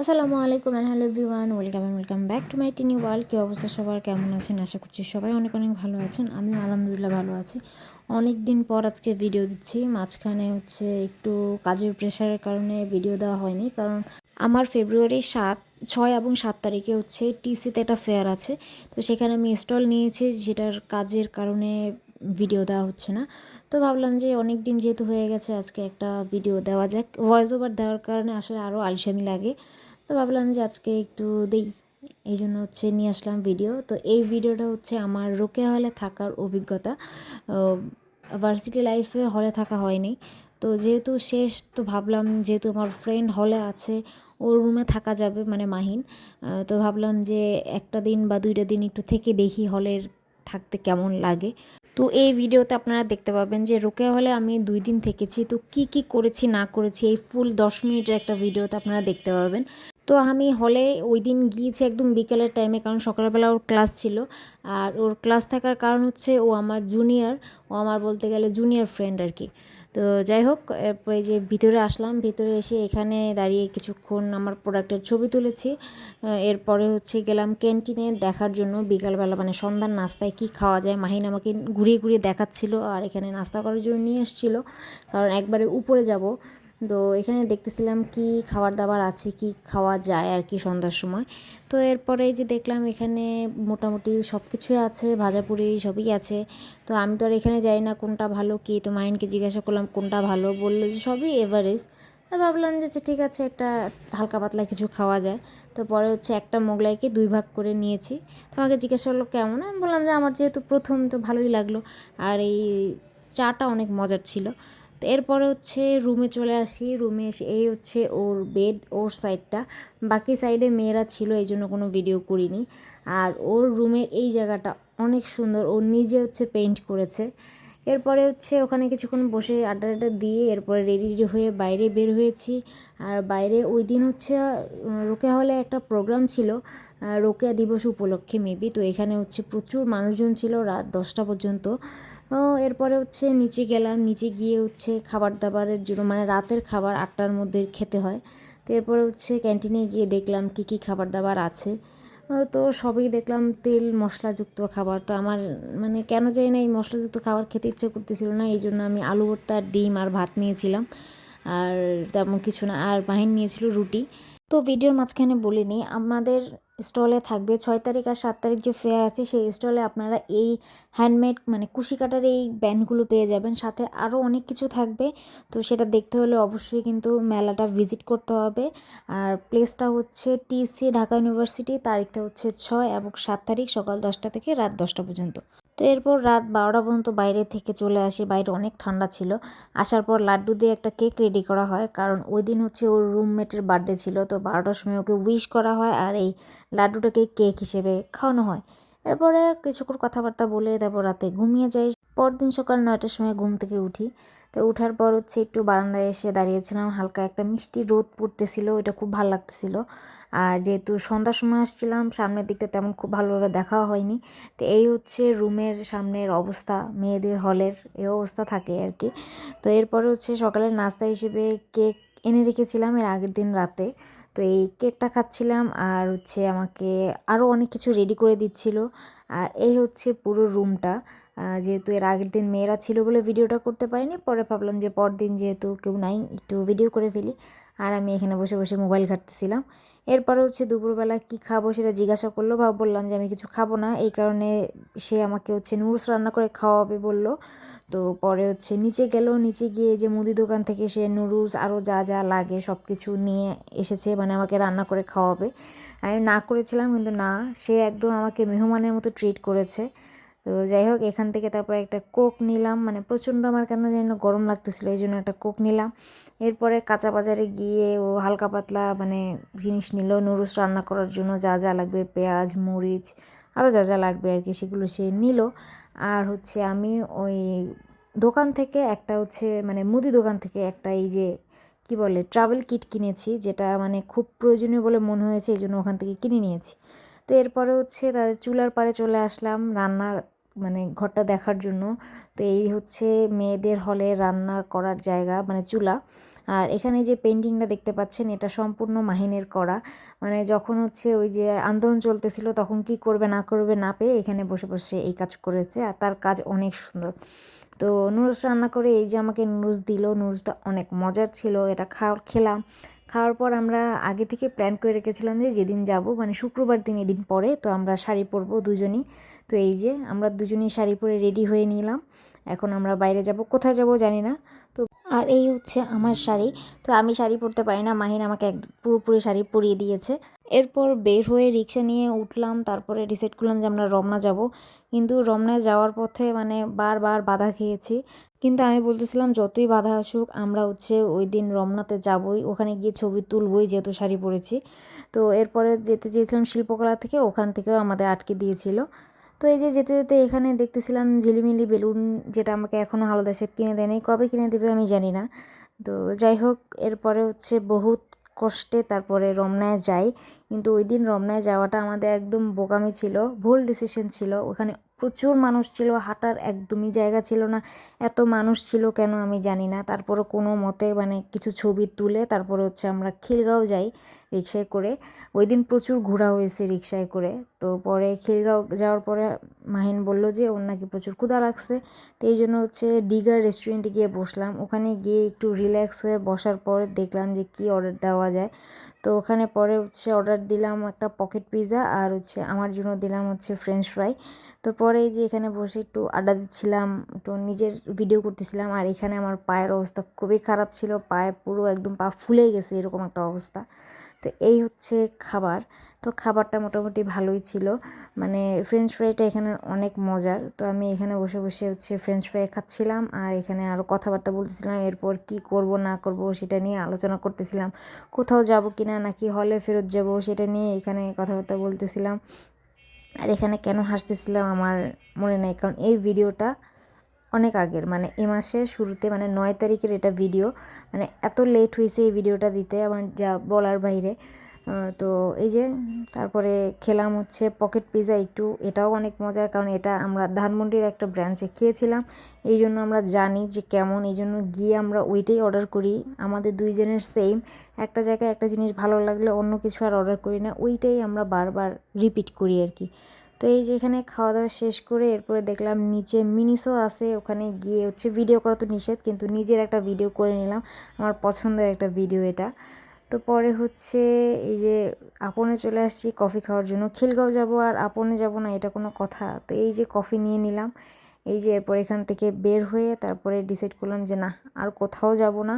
আসসালামু আলাইকুম and hello everyone, welcome back to my tiny world. কী অবস্থা সবার, কেমন আছেন? আশা করছি সবাই অনেক অনেক ভালো আছেন। আমিও আলহামদুলিল্লাহ ভালো আছি। অনেক দিন পর আজকে ভিডিও দিচ্ছি। মাঝখানে একটু কাজের প্রেশারের কারণে ভিডিও দেওয়া হয়নি, কারণ আমার ফেব্রুয়ারি 6 এবং 7 তারিখে টিসিতে একটা ফেয়ার আছে। তো সেখানে আমি স্টল নিয়েছি, যেটার কাজের কারণে ভিডিও দেওয়া হচ্ছে না। তো ভাবলাম যে অনেক দিন যেহেতু হয়ে গেছে, আজকে একটা ভিডিও দেওয়া যাক। ভয়েস ওভার দেওয়ার কারণে আসলে আরও আলসেমি লাগে, তো ভাবলাম যে আজকে একটু দেই, এই জন্য নিয়ে আসলাম ভিডিও। তো এই ভিডিওটা আমার রোকেয়া হলে থাকার অভিজ্ঞতা। ভার্সিটি লাইফে হলে থাকা হয়নি, তো যেহেতু শেষ, তো ভাবলাম যেহেতু আমার ফ্রেন্ড হলে আছে, ওর রুমে থাকা যাবে, মানে মাহিন। তো ভাবলাম যে একটা দিন বা 2টা দিন একটু থেকে দেখি হলের থাকতে কেমন লাগে। তো এই ভিডিওতে আপনারা দেখতে পাবেন যে রোকেয়া হলে আমি 2 দিন থেকেছি, তো কি কি করেছি না করেছি এই ফুল 10 মিনিটের একটা ভিডিওতে আপনারা দেখতে পাবেন। তো আমি হলে ওই দিন গিয়েছি একদম বিকেলের টাইমে, কারণ সকালবেলা ওর ক্লাস ছিল। আর ওর ক্লাস থাকার কারণ ও আমার জুনিয়র, ও আমার বলতে গেলে জুনিয়র ফ্রেন্ড আর কি। তো যাই হোক, এরপরে যে ভিতরে আসলাম, ভিতরে এসে এখানে দাঁড়িয়ে কিছুক্ষণ আমার প্রোডাক্টের ছবি তুলেছি। এরপরে গেলাম ক্যান্টিনে দেখার জন্য বিকালবেলা, মানে সন্ধ্যার নাস্তায় কি খাওয়া যায়। মাহিন আমাকে ঘুরিয়ে ঘুরিয়ে দেখাচ্ছিল আর এখানে নাস্তা করার জন্য নিয়ে এসেছিল, কারণ একবারে উপরে যাব। তো এখানে দেখতেছিলাম কি খাবার দাবার আছে, কি খাওয়া যায় আর কি সন্ধ্যার সময়। তো এরপরে যে দেখলাম এখানে মোটামুটি সব কিছুই আছে, ভাজাপুরি সবই আছে। তো আমি তো আর এখানে যাই না কোনটা ভালো কি, তো মাহিনকে জিজ্ঞাসা করলাম কোনটা ভালো, বললো যে সবই এভারেজ। তো ভাবলাম যে আচ্ছা ঠিক আছে, একটা হালকা পাতলা কিছু খাওয়া যায়। তো পরে একটা মোগলাইকে 2 ভাগ করে নিয়েছি। তো আমাকে জিজ্ঞাসা করলো কেমন, আমি বললাম যে আমার যেহেতু প্রথম, তো ভালোই লাগলো। আর এই চাটা অনেক মজার ছিল। তো এরপরে রুমে চলে আসি। রুমে এসে এই ওর বেড, ওর সাইডটা, বাকি সাইডে মেয়েরা ছিল, এই জন্য কোনো ভিডিও করিনি। আর ওর রুমের এই জায়গাটা অনেক সুন্দর, ও নিজে পেইন্ট করেছে। এরপরে ওখানে কিছুক্ষণ বসে আড্ডা আড্ডা দিয়ে এরপরে রেডি হয়ে বাইরে বের হয়েছি। আর বাইরে ওই দিন রোকেয়া হলে একটা প্রোগ্রাম ছিল, রোকেয়া দিবস উপলক্ষে মেবি। তো এখানে প্রচুর মানুষজন ছিল রাত 10টা পর্যন্ত। এরপরে নিচে গেলাম, নিচে গিয়ে খাবার দাবারের জন্য, মানে রাতের খাবার 8টার মধ্যে খেতে হয়। তো এরপরে ক্যান্টিনে গিয়ে দেখলাম কি কি খাবার দাবার আছে। তো সবই দেখলাম তেল মশলাযুক্ত খাবার। তো আমার মানে কেন জানি না এই মশলাযুক্ত খাবার খেতে ইচ্ছে করতেছিল না, এই জন্য আমি আলু ভর্তা, ডিম আর ভাত নিয়েছিলাম। আর তেমন কিছু না। আর মাহিন নিয়েছিল রুটি। তো ভিডিওর মাঝখানে বলিনি, আমাদের স্টলে থাকবে 6 তারিখ আর 7 তারিখ যে ফেয়ার আছে, সেই স্টলে আপনারা এই হ্যান্ডমেড, মানে কুশি কাটার এই ব্যান্ডগুলো পেয়ে যাবেন, সাথে আরও অনেক কিছু থাকবে। তো সেটা দেখতে হলে অবশ্যই কিন্তু মেলাটা ভিজিট করতে হবে। আর প্লেসটা টিসি, ঢাকা ইউনিভার্সিটি। তারিখটা 6 এবং 7 তারিখ, সকাল 10টা থেকে রাত 10টা পর্যন্ত। তো এরপর রাত 12টা পর্যন্ত বাইরে থেকে চলে আসি। বাইরে অনেক ঠান্ডা ছিল। আসার পর লাড্ডু দিয়ে একটা কেক রেডি করা হয়, কারণ ওই দিন ওর রুমমেটের বার্থডে ছিল। তো 12টার সময় ওকে উইশ করা হয় আর এই লাড্ডুটাকে কেক হিসেবে খাওয়ানো হয়। এরপরে কিছুক্ষণ কথাবার্তা বলে তারপর রাতে ঘুমিয়ে যাই। পরদিন সকাল 9টার সময় ঘুম থেকে উঠি। তো উঠার পর একটু বারান্দায় এসে দাঁড়িয়েছিলাম, হালকা একটা মিষ্টি রোদ পড়তেছিল, এটা খুব ভালো লাগতেছিল। আর যেহেতু সন্ধ্যার সময় আসছিলাম, সামনের দিকটা তেমন খুব ভালোভাবে দেখাও হয়নি। তো এই রুমের সামনের অবস্থা, মেয়েদের হলের এই অবস্থা থাকে আর কি। তো এরপরে সকালের নাস্তা হিসেবে কেক এনে রেখেছিলাম এর আগের দিন রাতে। তো এই কেকটা খাচ্ছিলাম, আর আমাকে আরও অনেক কিছু রেডি করে দিচ্ছিল। আর এই পুরো রুমটা। যেহেতু এর আগের দিন মেয়েরা ছিল বলে ভিডিওটা করতে পারিনি, পরে ভাবলাম যে পরদিন যেহেতু কেউ নাই, একটু ভিডিও করে ফেলি। আর আমি এখানে বসে বসে মোবাইল ঘাঁটতেছিলাম। এরপরে দুপুরবেলা কি খাবো সেটা জিজ্ঞাসা করলো, বা বললাম যে আমি কিছু খাবো না, এই কারণে সে আমাকে নুডলস রান্না করে খাওয়াবে বলল। তো পরে নিচে গেল, নিচে গিয়ে যে মুদি দোকান থেকে সে নুডলস আরও যা যা লাগে সব কিছু নিয়ে এসেছে, মানে আমাকে রান্না করে খাওয়াবে। আমি না করেছিলাম, কিন্তু না, সে একদম আমাকে মেহমানের মতো ট্রিট করেছে। তো যাই হোক, এখান থেকে তারপরে একটা কোক নিলাম, মানে প্রচণ্ড আমার কেন জানি না গরম লাগতেছিলো, এই জন্য একটা কোক নিলাম। এরপরে কাঁচা বাজারে গিয়ে ও হালকা পাতলা মানে জিনিস নিল নুডলস রান্না করার জন্য, যা যা লাগবে পেঁয়াজ, মরিচ, আরও যা যা লাগবে আর কি, সেগুলো সে নিল। আর আমি ওই দোকান থেকে একটা মানে মুদি দোকান থেকে একটা এই যে কি বলে ট্রাভেল কিট কিনেছি, যেটা মানে খুব প্রয়োজনীয় বলে মনে হয়েছে, এই জন্য ওখান থেকে কিনে নিয়েছি। তো এরপরে তার চুলার পাড়ে চলে আসলাম রান্না, মানে ঘরটা দেখার জন্য। তো এই মেয়েদের হলে রান্না করার জায়গা, মানে চুলা। আর এখানে যে পেন্টিংটা দেখতে পাচ্ছেন এটা সম্পূর্ণ মাহিনের করা, মানে যখন হচ্ছে ওই যে আন্দোলন চলতেছিল তখন কি করবে না পেয়ে এখানে বসে বসে এই কাজ করেছে, আর তার কাজ অনেক সুন্দর। তো নুডলস রান্না করে এই যে আমাকে নুডলস দিল, নুডলসটা অনেক মজার ছিল। এটা খেলাম। খাওয়ার পর আমরা আগে থেকে প্ল্যান করে রেখেছিলাম যে যেদিন যাব মানে শুক্রবার দিন, এদিন পরে তো আমরা শাড়ি পরবো দুজনই। তো এই যে আমরা দুজনেই শাড়ি পরে রেডি হয়ে নিলাম। এখন আমরা বাইরে যাব, কোথায় যাব জানি না। তো আর এই হচ্ছে আমার শাড়ি। তো আমি শাড়ি পরতে পারি না, মাহিন আমাকে পুরোপুরি শাড়ি পরিয়ে দিয়েছে। এরপর বের হয়ে রিক্সা নিয়ে উঠলাম, তারপরে ডিসাইড করলাম যে আমরা রমনা যাব। কিন্তু রমনায় যাওয়ার পথে মানে বারবার বাধা খেয়েছি। কিন্তু আমি বলতেছিলাম যতই বাধা আসুক আমরা হচ্ছে ওই দিন রমনাতে যাবই, ওখানে গিয়ে ছবি তুলবই যেহেতু শাড়ি পরেছি। তো এরপরে যেতে চেয়েছিলাম শিল্পকলা থেকে, ওখান থেকেও আমাদের আটকে দিয়েছিল। তো এই যে যেতে যেতে এখানে দেখতেছিলাম ঝিলিমিলি বেলুন, যেটা আমাকে এখনও হালদা শেপ কিনে দেয়নি, কবে কিনে দেবে আমি জানি না। তো যাই হোক, এরপরে হচ্ছে বহুত কষ্টে তারপরে রমনায় যাই। কিন্তু ওই দিন রমনায় যাওয়াটা আমাদের একদম বোকামি ছিল, ভুল ডিসিশন ছিল। ওখানে প্রচুর মানুষ ছিল, হাঁটার একদমই জায়গা ছিল না। এত মানুষ ছিল কেন আমি জানি না। তারপরে কোনো মতে মানে কিছু ছবি তুলে তারপরে হচ্ছে আমরা খিলগাঁও যাই রিক্সায় করে। ওই দিন প্রচুর ঘোরা হয়েছে রিক্সায় করে। তো পরে খিলগাঁও যাওয়ার পরে মাহিন বলল যে ওর নাকি প্রচুর ক্ষুধা লাগছে। তো এই জন্য হচ্ছে ডিগার রেস্টুরেন্টে গিয়ে বসলাম। ওখানে গিয়ে একটু রিল্যাক্স হয়ে বসার পর দেখলাম যে কী অর্ডার দেওয়া যায়। তো ওখানে পরে হচ্ছে অর্ডার দিলাম একটা পকেট পিৎজা, আর হচ্ছে আমার জন্য দিলাম হচ্ছে ফ্রেঞ্চ ফ্রাই। তো পরে এই যে এখানে বসে একটু আড্ডা দিচ্ছিলাম, একটু নিজের ভিডিও করতেছিলাম। আর এখানে আমার পায়ের অবস্থা খুবই খারাপ ছিল, পায়ে পুরো একদম পা ফুলে গেছে এরকম একটা অবস্থা। তো এই হচ্ছে খাবার। তো খাবারটা মোটামুটি ভালোই ছিল, মানে ফ্রেঞ্চ ফ্রাইটা এখানে অনেক মজার। তো আমি এখানে বসে বসে হচ্ছে ফ্রেঞ্চ ফ্রাই খাচ্ছিলাম, আর এখানে আরও কথাবার্তা বলতেছিলাম। এরপর কি করব না করব সেটা নিয়ে আলোচনা করতেছিলাম, কোথাও যাব কি না নাকি হলে ফেরত যাব সেটা নিয়ে এখানে কথাবার্তা বলতেছিলাম। আর এখানে কেন হাসতেছিলাম আমার মনে নেই, কারণ এই ভিডিওটা অনেক আগের, মানে এ মাসের শুরুতে মানে 9 তারিখের এটা ভিডিও। মানে এত লেট হয়েছে এই ভিডিওটা দিতে আমার যা বলার বাইরে। তো এই যে তারপরে খেলাম হচ্ছে পকেট পিৎজা একটু, এটাও অনেক মজার, কারণ এটা আমরা ধানমন্ডির একটা ব্রাঞ্চে খেয়েছিলাম। এই জন্য আমরা জানি যে কেমন, এই জন্য গিয়ে আমরা ওইটাই অর্ডার করি। আমাদের দুইজনের সেম, একটা জায়গায় একটা জিনিস ভালো লাগলে অন্য কিছু আর অর্ডার করি না, ওইটাই আমরা বারবার রিপিট করি আর কি। তো এই যে এখানে খাওয়া দাওয়া শেষ করে এরপরে দেখলাম নিচে মিনিসো আছে, ওখানে গিয়ে হচ্ছে ভিডিও করা তো নিষেধ, কিন্তু নিজের একটা ভিডিও করে নিলাম, আমার পছন্দের একটা ভিডিও এটা। তো পরে হচ্ছে এই যে আপনে চলে আসছি কফি খাওয়ার জন্য। খিলগাঁও যাব আর আপনে যাব না এটা কোনো কথা? তো এই যে কফি নিয়ে নিলাম। এই যে এরপর এখান থেকে বের হয়ে তারপরে ডিসাইড করলাম যে না, আর কোথাও যাব না।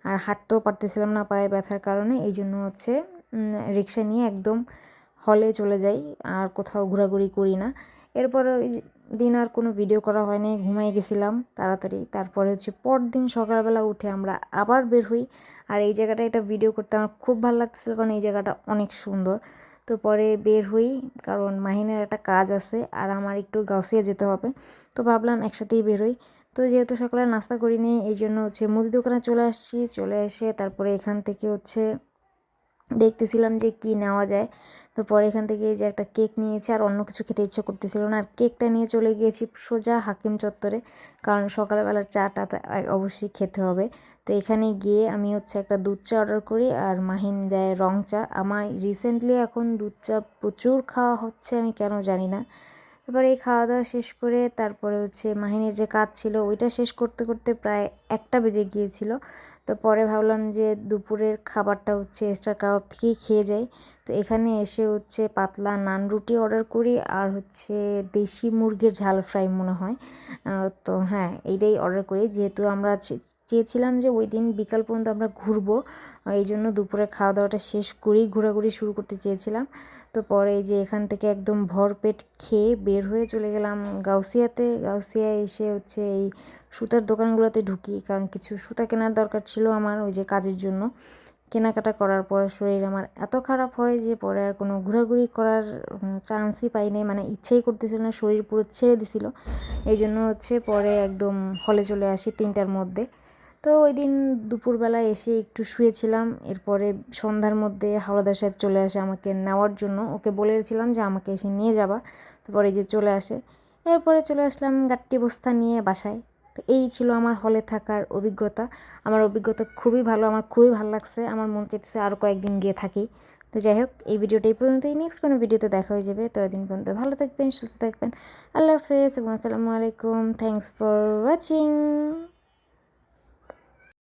আর হাঁটতেও পারতেছিলাম না পায়ে ব্যথার কারণে, এই জন্য হচ্ছে রিক্সা নিয়ে একদম হলে চলে যাই, আর কোথাও ঘোরাঘুরি করি না। এরপর ওই দিন আর কোনো ভিডিও করা হয়নি, ঘুমাই গেছিলাম তাড়াতাড়ি। তারপরে হচ্ছে পরদিন সকালবেলা উঠে আমরা আবার বের হই। আর এই জায়গাটা এটা ভিডিও করতে আমার খুব ভালো লাগতেছিল, কারণ এই জায়গাটা অনেক সুন্দর। তো পরে বের হই, কারণ মাহিনের একটা কাজ আছে আর আমার একটু গাউসিয়া যেতে হবে। তো ভাবলাম একসাথেই বের হই। তো যেহেতু সকালে নাস্তা করিনি এই জন্য হচ্ছে মুদি দোকানে চলে আসছি। চলে এসে তারপরে এখান থেকে হচ্ছে দেখতেছিলাম যে কি নেওয়া যায়। তো পরে এখান থেকে এই যে একটা কেক নিয়েছি, আর অন্য কিছু খেতে ইচ্ছা করতেছিল না, আর কেকটা নিয়ে চলে গিয়েছি সোজা হাকিম চত্বরে, কারণ সকালবেলার চাটা তো অবশ্যই খেতে হবে। তো এখানে গিয়ে আমি হচ্ছে একটা দুধ চা অর্ডার করি, আর মাহিন দেয় রং চা। আমার রিসেন্টলি এখন দুধ চা প্রচুর খাওয়া হচ্ছে, আমি কেন জানি না। তারপরে এই খাওয়া দাওয়া শেষ করে তারপরে হচ্ছে মাহিনের যে কাজ ছিল ওইটা শেষ করতে করতে প্রায় 1টা বেজে গিয়েছিল। তো পরে ভাবলাম যে দুপুরের খাবারটা হচ্ছে এক্সট্রা কাবাব থেকেই খেয়ে যাই। তো এখানে এসে হচ্ছে পাতলা নান রুটি অর্ডার করি, আর হচ্ছে দেশি মুরগির ঝাল ফ্রাই মনে হয়। তো হ্যাঁ, এইটাই অর্ডার করি, যেহেতু আমরা চেয়েছিলাম যে ওই দিন বিকাল পর্যন্ত আমরা ঘুরবো, এই জন্য দুপুরে খাওয়া দাওয়াটা শেষ করেই ঘোরাঘুরি শুরু করতে চেয়েছিলাম। তো পরে এই যে এখান থেকে একদম ভরপেট খেয়ে বের হয়ে চলে গেলাম গাউসিয়াতে। গাউসিয়ায় এসে হচ্ছে এই সুতার দোকানগুলোতে ঢুকি, কারণ কিছু সুতা কেনার দরকার ছিল আমার ওই যে কাজের জন্য। কেনাকাটা করার পর শরীর আমার এত খারাপ হয় যে পরে আর কোনো ঘোরাঘুরি করার চান্সই পাই নাই, মানে ইচ্ছেই করতেছিল না, শরীর পুরো ছেড়ে দিছিল। এই জন্য হচ্ছে পরে একদম হলে চলে আসি 3টার মধ্যে। তো ওই দিন দুপুরবেলা এসে একটু শুয়েছিলাম। এরপরে সন্ধ্যার মধ্যে হাওলাদার সাহেব চলে আসে আমাকে নেওয়ার জন্য, ওকে বলেছিলাম যে আমাকে এসে নিয়ে যাবা। তারপরে যে চলে আসে, এরপরে চলে আসলাম গাট্টি বস্তা নিয়ে বাসায়। তো এই ছিল আমার হলে থাকার অভিজ্ঞতা। আমার অভিজ্ঞতা খুবই ভালো, আমার খুবই ভালো লাগছে, আমার মন চাইতেছে আরও কয়েকদিন গিয়ে থাকি। তো যাই হোক, এই ভিডিওটা এই পর্যন্তই, নেক্সট কোনো ভিডিওতে দেখা হয়ে যাবে। তো এদিন পর্যন্ত ভালো থাকবেন, সুস্থ থাকবেন। আল্লাহ হাফেজ এবং আসসালামু আলাইকুম। Thanks for watching.